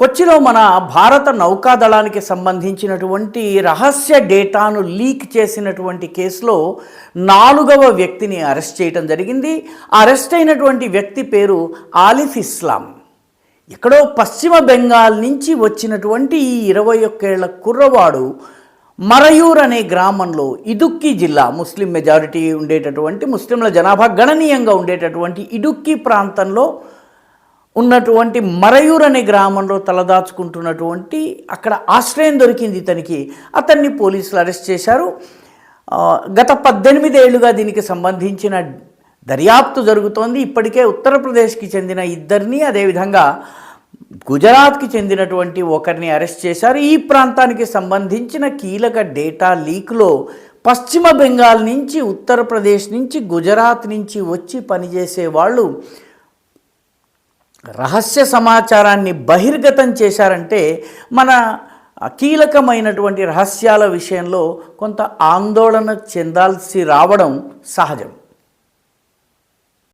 కొచ్చిలో మన భారత నౌకాదళానికి సంబంధించినటువంటి రహస్య డేటాను లీక్ చేసినటువంటి కేసులో 4వ వ్యక్తిని అరెస్ట్ చేయడం జరిగింది. అరెస్ట్ అయినటువంటి వ్యక్తి పేరు ఆలిఫ్ ఇస్లాం. ఎక్కడో పశ్చిమ బెంగాల్ నుంచి వచ్చినటువంటి ఈ 21 ఏళ్ల కుర్రవాడు మరయూర్ అనే గ్రామంలో, ఇడుక్కి జిల్లా, ముస్లిం మెజారిటీ ఉండేటటువంటి, ముస్లింల జనాభా గణనీయంగా ఉండేటటువంటి ఇడుక్కి ప్రాంతంలో ఉన్నటువంటి మరయూర్ అనే గ్రామంలో తలదాచుకుంటున్నటువంటి అక్కడ ఆశ్రయం దొరికింది ఇతనికి. అతన్ని పోలీసులు అరెస్ట్ చేశారు. గత 18 ఏళ్లుగా దీనికి సంబంధించిన దర్యాప్తు జరుగుతోంది. ఇప్పటికే ఉత్తరప్రదేశ్కి చెందిన 2ని, అదేవిధంగా గుజరాత్కి చెందినటువంటి ఒకరిని అరెస్ట్ చేశారు. ఈ ప్రాంతానికి సంబంధించిన కీలక డేటా లీక్లో పశ్చిమ బెంగాల్ నుంచి, ఉత్తరప్రదేశ్ నుంచి, గుజరాత్ నుంచి వచ్చి పనిచేసే వాళ్ళు రహస్య సమాచారాన్ని బహిర్గతం చేశారంటే మన కీలకమైనటువంటి రహస్యాల విషయంలో కొంత ఆందోళన చెందాల్సి రావడం సహజం.